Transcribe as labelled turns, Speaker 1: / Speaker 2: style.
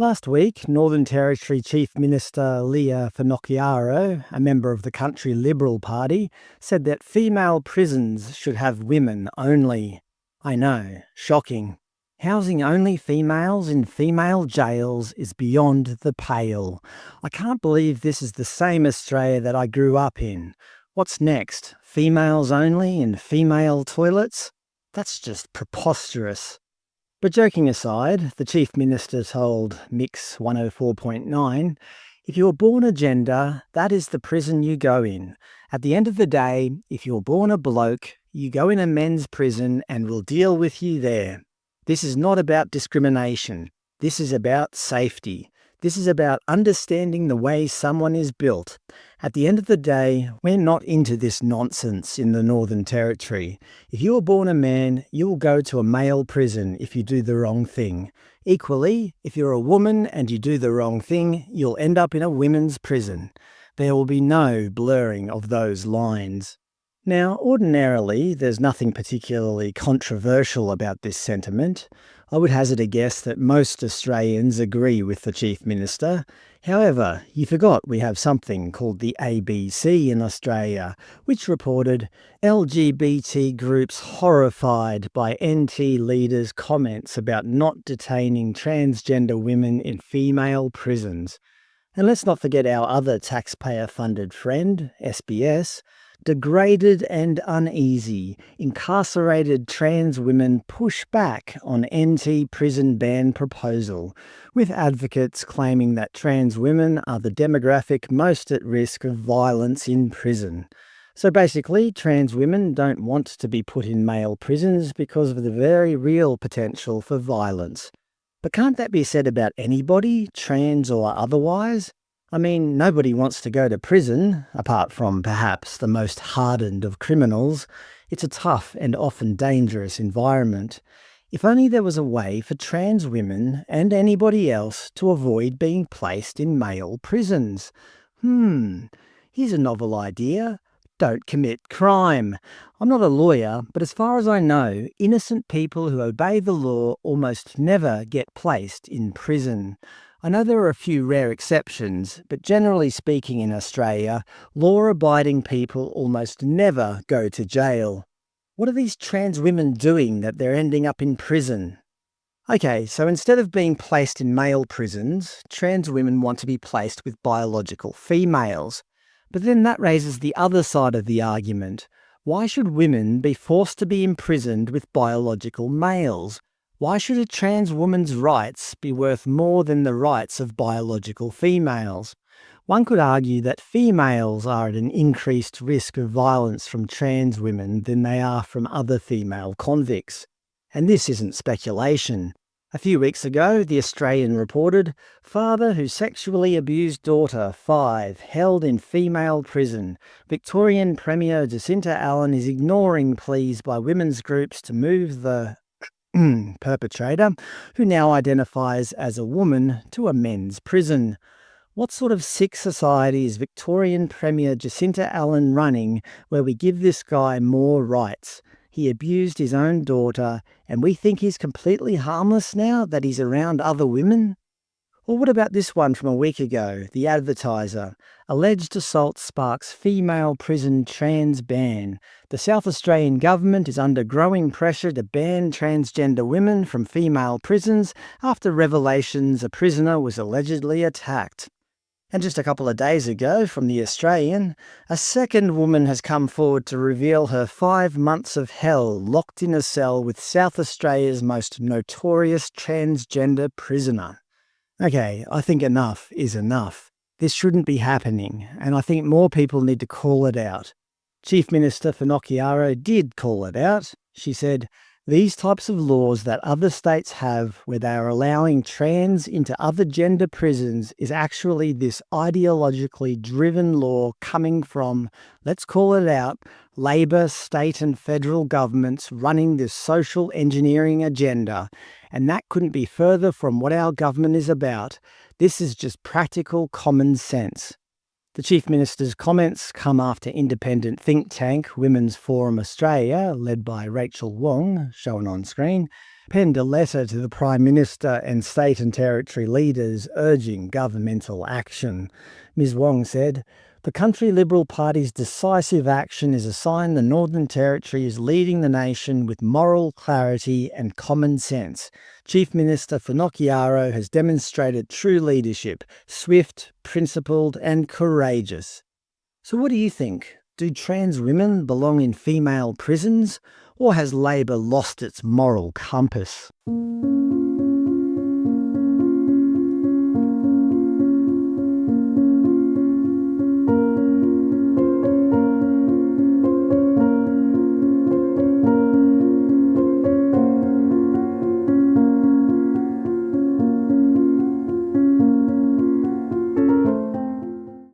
Speaker 1: Last week, Northern Territory Chief Minister Leah Finocchiaro, a member of the country Liberal Party, said that female prisons should have women only. I know, shocking. Housing only females in female jails is beyond the pale. I can't believe this is the same Australia that I grew up in. What's next? Females only in female toilets? That's just preposterous. But joking aside, the Chief Minister told Mix 104.9, if you're born a gender, that is the prison you go in. At the end of the day, if you're born a bloke, you go in a men's prison and we'll deal with you there. This is not about discrimination. This is about safety. This is about understanding the way someone is built. At the end of the day, we're not into this nonsense in the Northern Territory. If you are born a man, you will go to a male prison if you do the wrong thing. Equally, if you're a woman and you do the wrong thing, you'll end up in a women's prison. There will be no blurring of those lines. Now, ordinarily, there's nothing particularly controversial about this sentiment. I would hazard a guess that most Australians agree with the Chief Minister. However, you forgot we have something called the ABC in Australia, which reported LGBT groups horrified by NT leaders' comments about not detaining transgender women in female prisons. And let's not forget our other taxpayer-funded friend, SBS. Degraded and uneasy, incarcerated trans women push back on NT prison ban proposal, with advocates claiming that trans women are the demographic most at risk of violence in prison. So basically, trans women don't want to be put in male prisons because of the very real potential for violence. But can't that be said about anybody, trans or otherwise? I mean, nobody wants to go to prison, apart from perhaps the most hardened of criminals. It's a tough and often dangerous environment. If only there was a way for trans women and anybody else to avoid being placed in male prisons. Here's a novel idea. Don't commit crime. I'm not a lawyer, but as far as I know, innocent people who obey the law almost never get placed in prison. I know there are a few rare exceptions, but generally speaking in Australia, law-abiding people almost never go to jail. What are these trans women doing that they're ending up in prison? Okay, so instead of being placed in male prisons, trans women want to be placed with biological females. But then that raises the other side of the argument. Why should women be forced to be imprisoned with biological males? Why should a trans woman's rights be worth more than the rights of biological females? One could argue that females are at an increased risk of violence from trans women than they are from other female convicts. And this isn't speculation. A few weeks ago, The Australian reported, father who sexually abused daughter, 5, held in female prison. Victorian Premier Jacinta Allen is ignoring pleas by women's groups to move the perpetrator, who now identifies as a woman, to a men's prison. What sort of sick society is Victorian Premier Jacinta Allen running where we give this guy more rights? He abused his own daughter, and we think he's completely harmless now that he's around other women? Or what about this one from a week ago, The Advertiser? Alleged assault sparks female prison trans ban. The South Australian government is under growing pressure to ban transgender women from female prisons after revelations a prisoner was allegedly attacked. And just a couple of days ago, from The Australian, a second woman has come forward to reveal her 5 months of hell locked in a cell with South Australia's most notorious transgender prisoner. Okay, I think enough is enough. This shouldn't be happening, and I think more people need to call it out. Chief Minister Finocchiaro did call it out. She said, these types of laws that other states have where they are allowing trans into other gender prisons is actually this ideologically driven law coming from, let's call it out, Labor, state and federal governments running this social engineering agenda. And that couldn't be further from what our government is about. This is just practical common sense. The Chief Minister's comments come after independent think tank Women's Forum Australia, led by Rachel Wong, shown on screen, penned a letter to the Prime Minister and state and territory leaders urging governmental action. Ms Wong said, "The country Liberal Party's decisive action is a sign the Northern Territory is leading the nation with moral clarity and common sense. Chief Minister Finocchiaro has demonstrated true leadership, swift, principled and courageous." So what do you think? Do trans women belong in female prisons, or has Labor lost its moral compass?